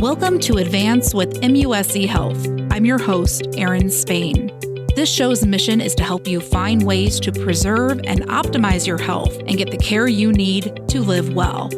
Welcome to Advance with MUSC Health. I'm your host, Erin Spain. This show's mission is to help you find ways to preserve and optimize your health and get the care you need to live well.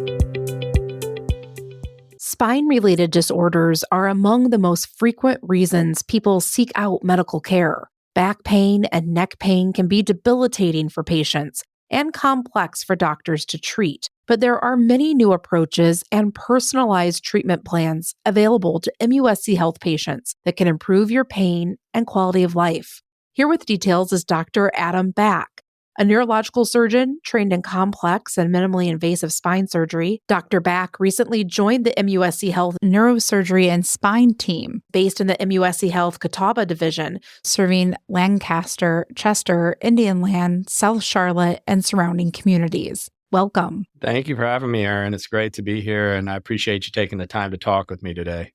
Spine-related disorders are among the most frequent reasons people seek out medical care. Back pain and neck pain can be debilitating for patients and complex for doctors to treat. But there are many new approaches and personalized treatment plans available to MUSC Health patients that can improve your pain and quality of life. Here with details is Dr. Adam Back, a neurological surgeon trained in complex and minimally invasive spine surgery. Dr. Back recently joined the MUSC Health neurosurgery and spine team based in the MUSC Health Catawba division, serving Lancaster, Chester, Indian Land, South Charlotte, and surrounding communities. Welcome. Thank you for having me, Erin. It's great to be here, and I appreciate you taking the time to talk with me today.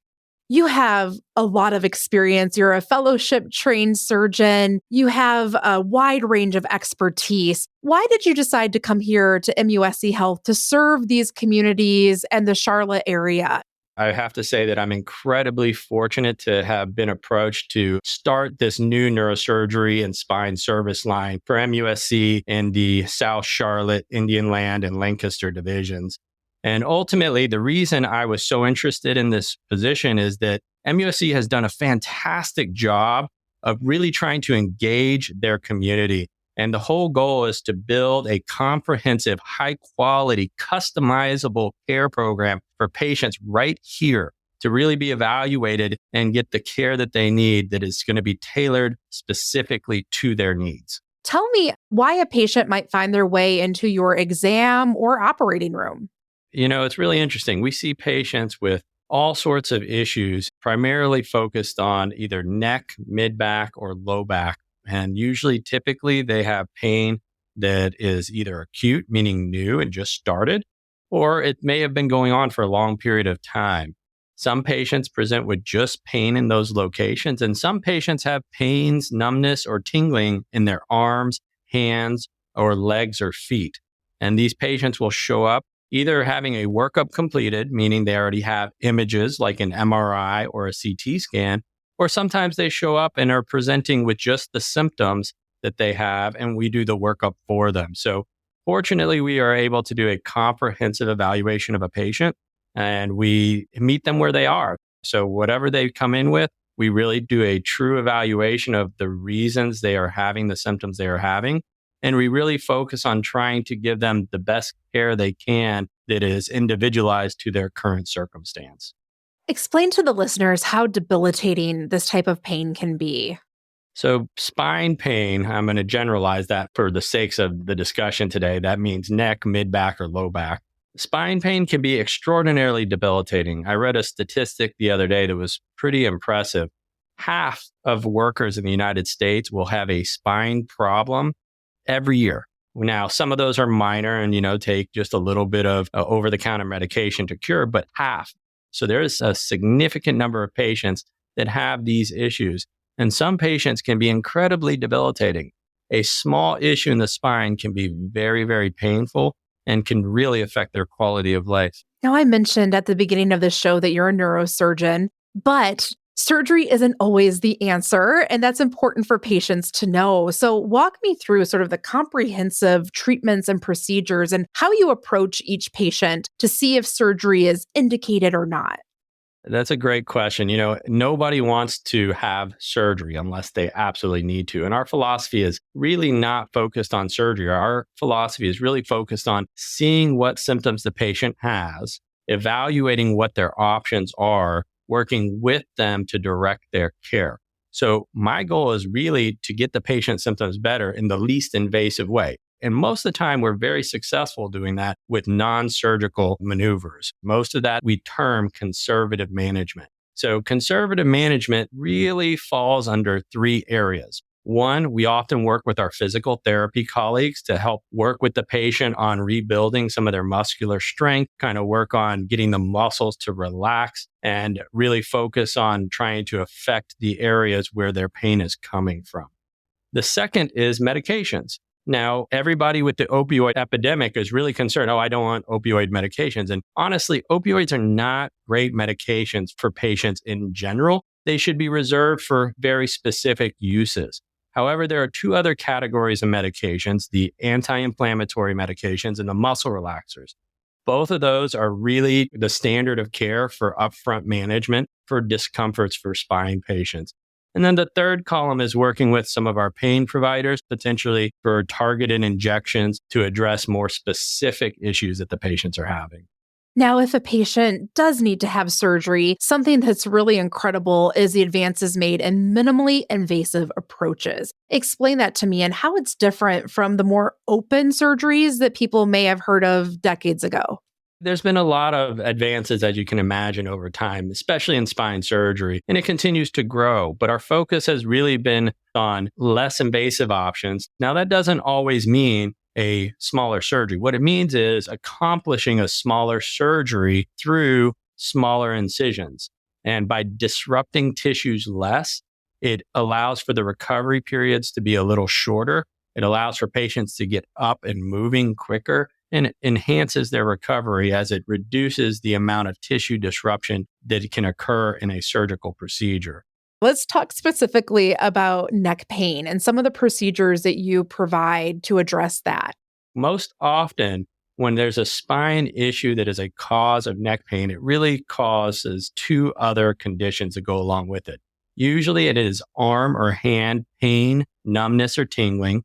You have a lot of experience. You're a fellowship-trained surgeon. You have a wide range of expertise. Why did you decide to come here to MUSC Health to serve these communities and the Charlotte area? I have to say that I'm incredibly fortunate to have been approached to start this new neurosurgery and spine service line for MUSC in the South Charlotte, Indian Land, and Lancaster divisions. And ultimately, the reason I was so interested in this position is that MUSC has done a fantastic job of really trying to engage their community. And the whole goal is to build a comprehensive, high-quality, customizable care program for patients right here to really be evaluated and get the care that they need that is going to be tailored specifically to their needs. Tell me why a patient might find their way into your exam or operating room. You know, it's really interesting. We see patients with all sorts of issues, primarily focused on either neck, mid-back, or low back. And usually, typically, they have pain that is either acute, meaning new and just started, or it may have been going on for a long period of time. Some patients present with just pain in those locations, and some patients have pains, numbness, or tingling in their arms, hands, or legs or feet. And these patients will show up either having a workup completed, meaning they already have images like an MRI or a CT scan, or sometimes they show up and are presenting with just the symptoms that they have, and we do the workup for them. So fortunately, we are able to do a comprehensive evaluation of a patient, and we meet them where they are. So whatever they come in with, we really do a true evaluation of the reasons they are having the symptoms they are having. And we really focus on trying to give them the best care they can that is individualized to their current circumstance. Explain to the listeners how debilitating this type of pain can be. So spine pain, I'm going to generalize that for the sakes of the discussion today. That means neck, mid-back, or low back. Spine pain can be extraordinarily debilitating. I read a statistic the other day that was pretty impressive. Half of workers in the United States will have a spine problem every year. Now, some of those are minor and, take just a little bit of over-the-counter medication to cure, but half. So there is a significant number of patients that have these issues. And some patients can be incredibly debilitating. A small issue in the spine can be very, very painful and can really affect their quality of life. Now, I mentioned at the beginning of the show that you're a neurosurgeon, but surgery isn't always the answer, and that's important for patients to know. So walk me through sort of the comprehensive treatments and procedures and how you approach each patient to see if surgery is indicated or not. That's a great question. Nobody wants to have surgery unless they absolutely need to. And our philosophy is really not focused on surgery. Our philosophy is really focused on seeing what symptoms the patient has, evaluating what their options are, working with them to direct their care. So my goal is really to get the patient's symptoms better in the least invasive way. And most of the time, we're very successful doing that with non-surgical maneuvers. Most of that we term conservative management. So conservative management really falls under three areas. One, we often work with our physical therapy colleagues to help work with the patient on rebuilding some of their muscular strength, kind of work on getting the muscles to relax and really focus on trying to affect the areas where their pain is coming from. The second is medications. Now, everybody with the opioid epidemic is really concerned, oh, I don't want opioid medications. And honestly, opioids are not great medications for patients in general. They should be reserved for very specific uses. However, there are two other categories of medications, the anti-inflammatory medications and the muscle relaxers. Both of those are really the standard of care for upfront management for discomforts for spine patients. And then the third column is working with some of our pain providers, potentially for targeted injections to address more specific issues that the patients are having. Now, if a patient does need to have surgery, something that's really incredible is the advances made in minimally invasive approaches. Explain that to me and how it's different from the more open surgeries that people may have heard of decades ago. There's been a lot of advances, as you can imagine, over time, especially in spine surgery, and it continues to grow. But our focus has really been on less invasive options. Now, that doesn't always mean a smaller surgery. What it means is accomplishing a smaller surgery through smaller incisions. And by disrupting tissues less, it allows for the recovery periods to be a little shorter. It allows for patients to get up and moving quicker, and it enhances their recovery as it reduces the amount of tissue disruption that can occur in a surgical procedure. Let's talk specifically about neck pain and some of the procedures that you provide to address that. Most often, when there's a spine issue that is a cause of neck pain, it really causes two other conditions that go along with it. Usually it is arm or hand pain, numbness or tingling,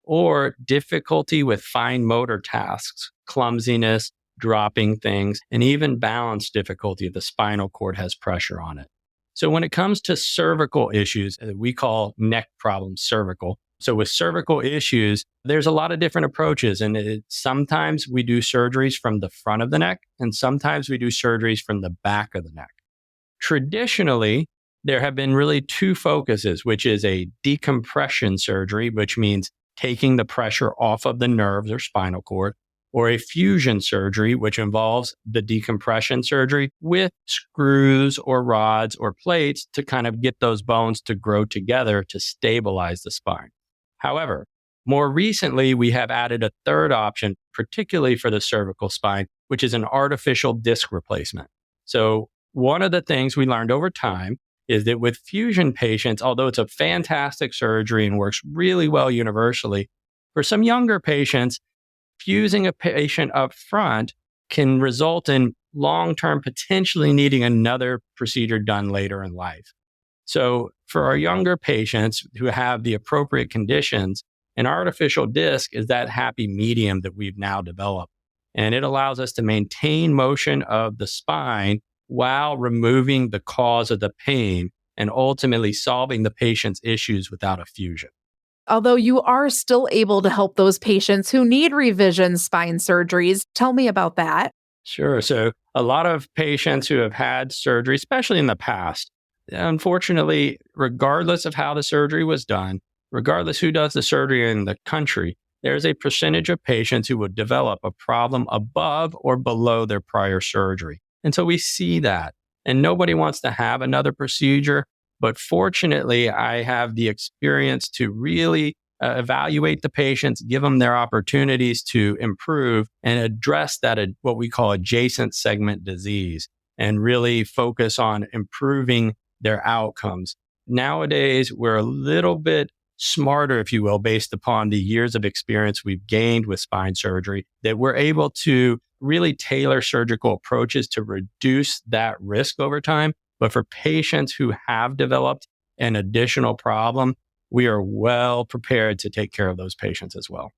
or difficulty with fine motor tasks, clumsiness, dropping things, and even balance difficulty if the spinal cord has pressure on it. So when it comes to cervical issues, we call neck problems cervical. So with cervical issues, there's a lot of different approaches. And sometimes we do surgeries from the front of the neck, and sometimes we do surgeries from the back of the neck. Traditionally, there have been really two focuses, which is a decompression surgery, which means taking the pressure off of the nerves or spinal cord, or a fusion surgery, which involves the decompression surgery with screws or rods or plates to kind of get those bones to grow together to stabilize the spine. However, more recently, we have added a third option, particularly for the cervical spine, which is an artificial disc replacement. So one of the things we learned over time is that with fusion patients, although it's a fantastic surgery and works really well universally, for some younger patients, fusing a patient up front can result in long-term potentially needing another procedure done later in life. So for our younger patients who have the appropriate conditions, an artificial disc is that happy medium that we've now developed. And it allows us to maintain motion of the spine while removing the cause of the pain and ultimately solving the patient's issues without a fusion. Although you are still able to help those patients who need revision spine surgeries, tell me about that. Sure. So a lot of patients who have had surgery, especially in the past, unfortunately, regardless of how the surgery was done, regardless who does the surgery in the country, there's a percentage of patients who would develop a problem above or below their prior surgery. And so we see that. And nobody wants to have another procedure. But fortunately, I have the experience to really evaluate the patients, give them their opportunities to improve and address that, what we call adjacent segment disease, and really focus on improving their outcomes. Nowadays, we're a little bit smarter, if you will, based upon the years of experience we've gained with spine surgery, that we're able to really tailor surgical approaches to reduce that risk over time. But for patients who have developed an additional problem, we are well prepared to take care of those patients as well.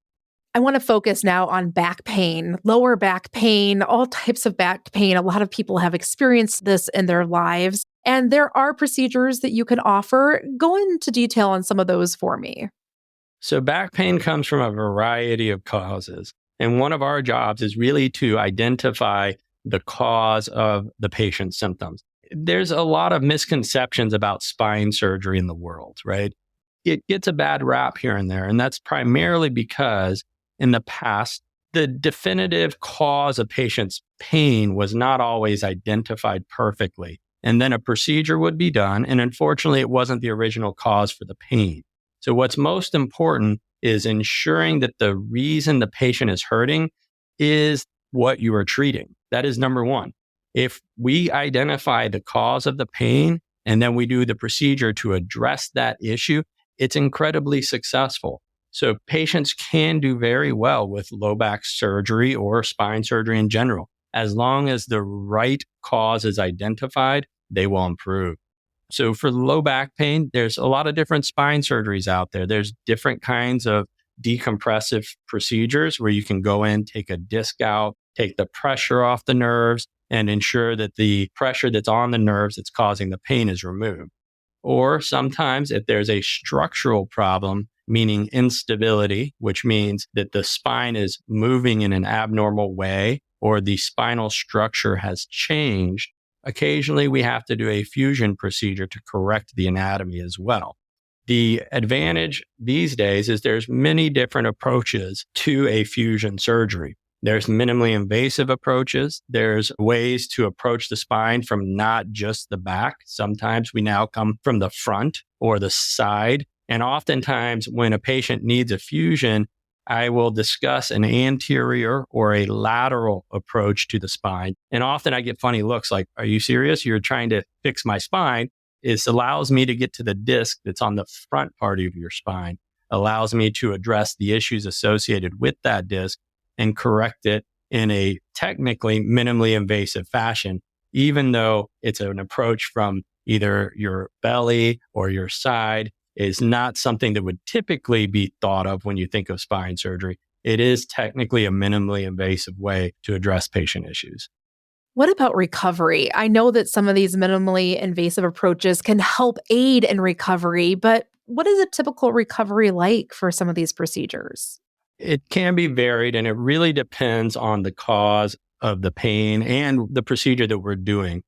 I want to focus now on back pain, lower back pain, all types of back pain. A lot of people have experienced this in their lives, and there are procedures that you can offer. Go into detail on some of those for me. So back pain comes from a variety of causes. And one of our jobs is really to identify the cause of the patient's symptoms. There's a lot of misconceptions about spine surgery in the world, right? It gets a bad rap here and there. And that's primarily because in the past, the definitive cause of patient's pain was not always identified perfectly. And then a procedure would be done. And unfortunately, it wasn't the original cause for the pain. So what's most important is ensuring that the reason the patient is hurting is what you are treating. That is number one. If we identify the cause of the pain and then we do the procedure to address that issue, it's incredibly successful. So patients can do very well with low back surgery or spine surgery in general. As long as the right cause is identified, they will improve. So for low back pain, there's a lot of different spine surgeries out there. There's different kinds of decompressive procedures where you can go in, take a disc out, take the pressure off the nerves, and ensure that the pressure that's on the nerves that's causing the pain is removed. Or sometimes if there's a structural problem, meaning instability, which means that the spine is moving in an abnormal way or the spinal structure has changed, occasionally we have to do a fusion procedure to correct the anatomy as well. The advantage these days is there's many different approaches to a fusion surgery. There's minimally invasive approaches. There's ways to approach the spine from not just the back. Sometimes we now come from the front or the side. And oftentimes when a patient needs a fusion, I will discuss an anterior or a lateral approach to the spine. And often I get funny looks like, are you serious? You're trying to fix my spine. It allows me to get to the disc that's on the front part of your spine, allows me to address the issues associated with that disc and correct it in a technically minimally invasive fashion, even though it's an approach from either your belly or your side, is not something that would typically be thought of when you think of spine surgery. It is technically a minimally invasive way to address patient issues. What about recovery? I know that some of these minimally invasive approaches can help aid in recovery, but what is a typical recovery like for some of these procedures? It can be varied, and it really depends on the cause of the pain and the procedure that we're doing.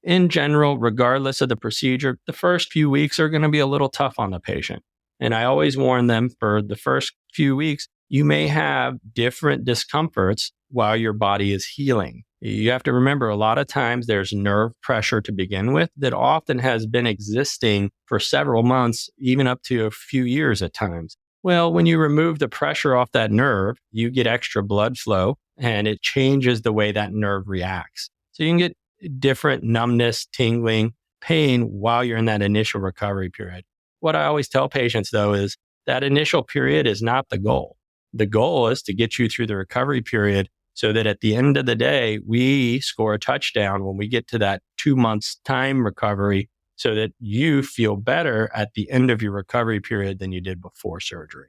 In general, regardless of the procedure, the first few weeks are going to be a little tough on the patient. And I always warn them for the first few weeks, you may have different discomforts while your body is healing. You have to remember a lot of times there's nerve pressure to begin with that often has been existing for several months, even up to a few years at times. Well, when you remove the pressure off that nerve, you get extra blood flow and it changes the way that nerve reacts. So you can get different numbness, tingling, pain while you're in that initial recovery period. What I always tell patients though is that initial period is not the goal. The goal is to get you through the recovery period so that at the end of the day, we score a touchdown when we get to that 2 months time recovery so that you feel better at the end of your recovery period than you did before surgery.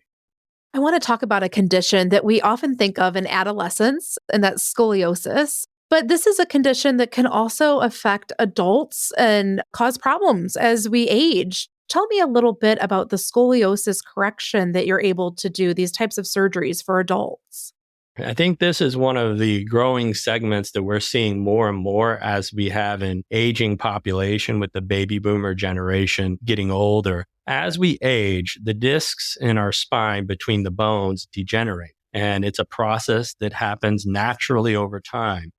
I want to talk about a condition that we often think of in adolescence, and that's scoliosis. But this is a condition that can also affect adults and cause problems as we age. Tell me a little bit about the scoliosis correction that you're able to do, these types of surgeries for adults. I think this is one of the growing segments that we're seeing more and more as we have an aging population with the baby boomer generation getting older. As we age, the discs in our spine between the bones degenerate, and it's a process that happens naturally over time.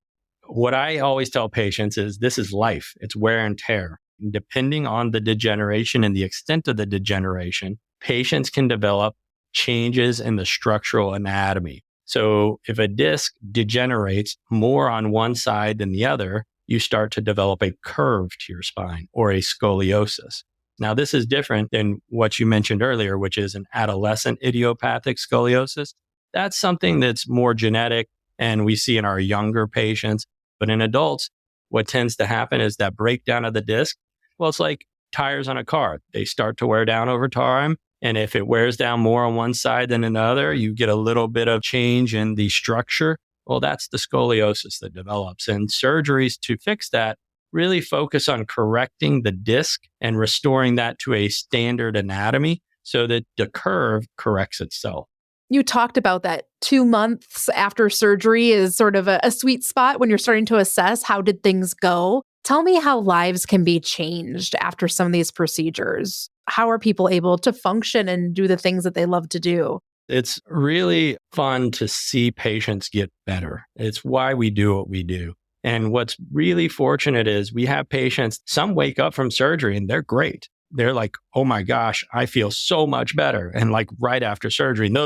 What I always tell patients is this is life. It's wear and tear. Depending on the degeneration and the extent of the degeneration, patients can develop changes in the structural anatomy. So if a disc degenerates more on one side than the other, you start to develop a curve to your spine or a scoliosis. Now, this is different than what you mentioned earlier, which is an adolescent idiopathic scoliosis. That's something that's more genetic and we see in our younger patients. But in adults, what tends to happen is that breakdown of the disc. Well, it's like tires on a car. They start to wear down over time. And if it wears down more on one side than another, you get a little bit of change in the structure. Well, that's the scoliosis that develops. And surgeries to fix that really focus on correcting the disc and restoring that to a standard anatomy so that the curve corrects itself. You talked about that 2 months after surgery is sort of a sweet spot when you're starting to assess how did things go. Tell me how lives can be changed after some of these procedures. How are people able to function and do the things that they love to do? It's really fun to see patients get better. It's why we do what we do. And what's really fortunate is we have patients, some wake up from surgery and they're great. they're like, oh my gosh, I feel so much better. And like right after surgery, and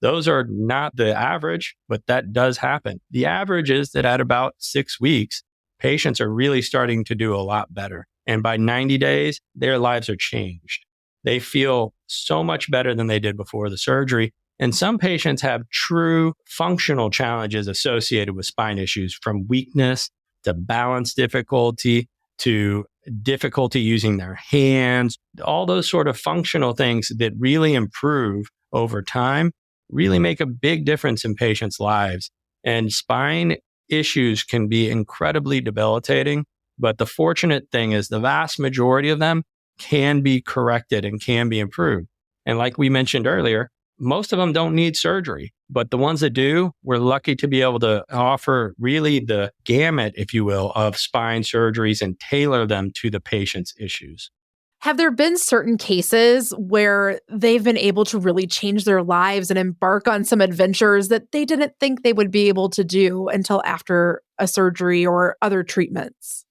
those are not the average, but that does happen. The average is that at about 6 weeks, patients are really starting to do a lot better. And by 90 days, their lives are changed. They feel so much better than they did before the surgery. And some patients have true functional challenges associated with spine issues, from weakness to balance difficulty to difficulty using their hands. All those sort of functional things that really improve over time really make a big difference in patients' lives. And spine issues can be incredibly debilitating, but the fortunate thing is the vast majority of them can be corrected and can be improved. And like we mentioned earlier, most of them don't need surgery, but the ones that do, we're lucky to be able to offer really the gamut, if you will, of spine surgeries and tailor them to the patient's issues. Have there been certain cases where they've been able to really change their lives and embark on some adventures that they didn't think they would be able to do until after a surgery or other treatments?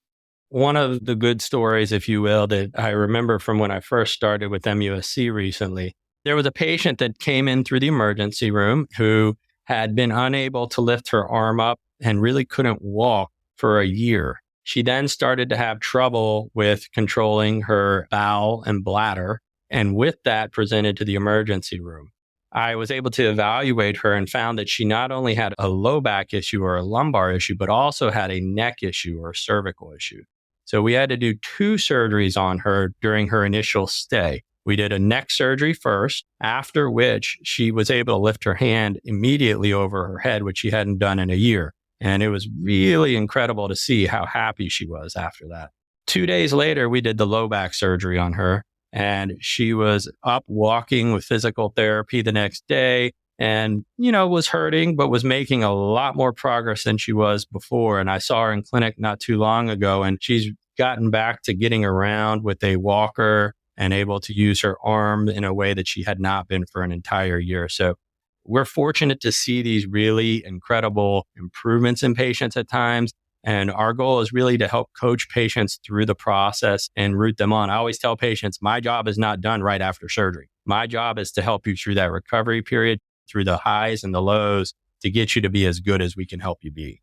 One of the good stories, if you will, that I remember from when I first started with MUSC recently, there was a patient that came in through the emergency room who had been unable to lift her arm up and really couldn't walk for a year. She then started to have trouble with controlling her bowel and bladder, and with that presented to the emergency room. I was able to evaluate her and found that she not only had a low back issue or a lumbar issue, but also had a neck issue or a cervical issue. So we had to do 2 surgeries on her during her initial stay. We did a neck surgery first, after which she was able to lift her hand immediately over her head, which she hadn't done in a year. And it was really incredible to see how happy she was after that. 2 days later, we did the low back surgery on her, and she was up walking with physical therapy the next day and, was hurting, but was making a lot more progress than she was before. And I saw her in clinic not too long ago, and she's gotten back to getting around with a walker and able to use her arm in a way that she had not been for an entire year. So we're fortunate to see these really incredible improvements in patients at times. And our goal is really to help coach patients through the process and root them on. I always tell patients, my job is not done right after surgery. My job is to help you through that recovery period, through the highs and the lows, to get you to be as good as we can help you be.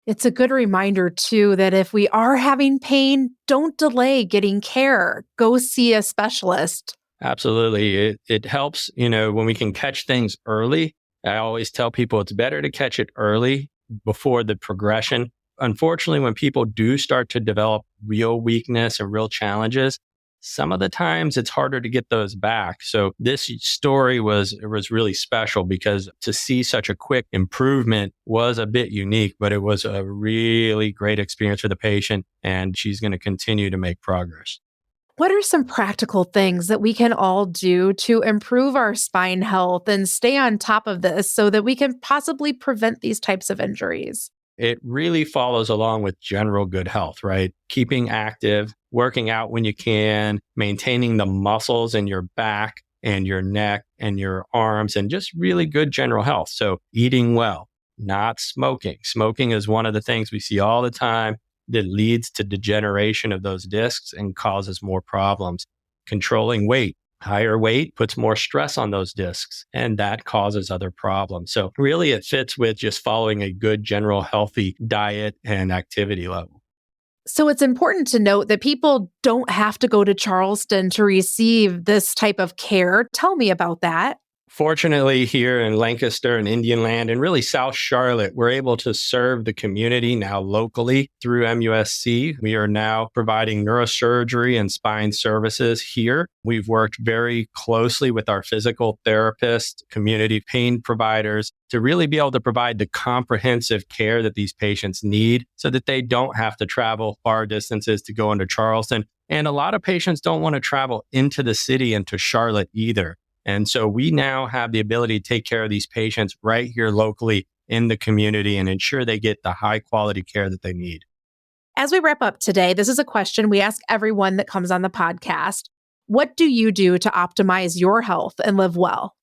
It's a good reminder, too, that if we are having pain, don't delay getting care. Go see a specialist. Absolutely. It helps, when we can catch things early. I always tell people it's better to catch it early before the progression. Unfortunately, when people do start to develop real weakness and real challenges, some of the times it's harder to get those back. So this story was really special because to see such a quick improvement was a bit unique, but it was a really great experience for the patient, and she's going to continue to make progress. What are some practical things that we can all do to improve our spine health and stay on top of this so that we can possibly prevent these types of injuries? It really follows along with general good health, right? Keeping active, working out when you can, maintaining the muscles in your back and your neck and your arms, and just really good general health. So eating well, not smoking. Smoking is one of the things we see all the time that leads to degeneration of those discs and causes more problems. Controlling weight. Higher weight puts more stress on those discs, and that causes other problems. So really it fits with just following a good general healthy diet and activity level. So it's important to note that people don't have to go to Charleston to receive this type of care. Tell me about that. Fortunately, here in Lancaster and Indian Land and really South Charlotte, we're able to serve the community now locally through MUSC. We are now providing neurosurgery and spine services here. We've worked very closely with our physical therapists, community pain providers to really be able to provide the comprehensive care that these patients need so that they don't have to travel far distances to go into Charleston. And a lot of patients don't want to travel into the city and to Charlotte either. And so we now have the ability to take care of these patients right here locally in the community and ensure they get the high quality care that they need. As we wrap up today, this is a question we ask everyone that comes on the podcast. What do you do to optimize your health and live well?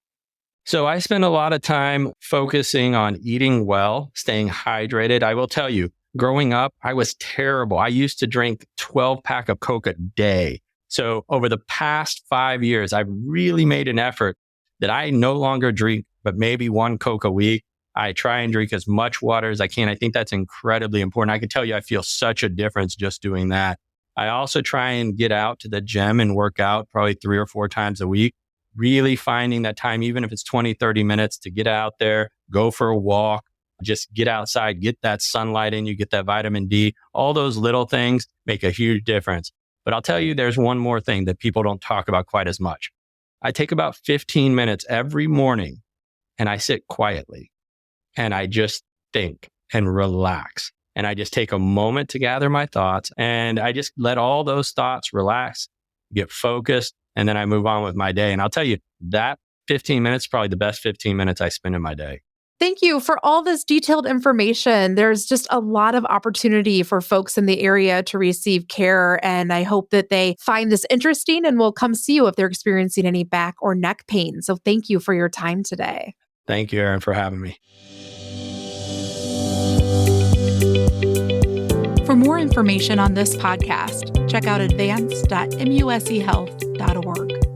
So I spend a lot of time focusing on eating well, staying hydrated. I will tell you, growing up, I was terrible. I used to drink 12-pack of Coke a day. So over the past 5 years, I've really made an effort that I no longer drink, but maybe 1 Coke a week. I try and drink as much water as I can. I think that's incredibly important. I can tell you, I feel such a difference just doing that. I also try and get out to the gym and work out probably 3 or 4 times a week, really finding that time, even if it's 20, 30 minutes to get out there, go for a walk, just get outside, get that sunlight in you, get that vitamin D. All those little things make a huge difference. But I'll tell you, there's one more thing that people don't talk about quite as much. I take about 15 minutes every morning and I sit quietly and I just think and relax. And I just take a moment to gather my thoughts and I just let all those thoughts relax, get focused, and then I move on with my day. And I'll tell you, that 15 minutes is probably the best 15 minutes I spend in my day. Thank you for all this detailed information. There's just a lot of opportunity for folks in the area to receive care. And I hope that they find this interesting and will come see you if they're experiencing any back or neck pain. So thank you for your time today. Thank you, Erin, for having me. For more information on this podcast, check out advance.muschealth.org.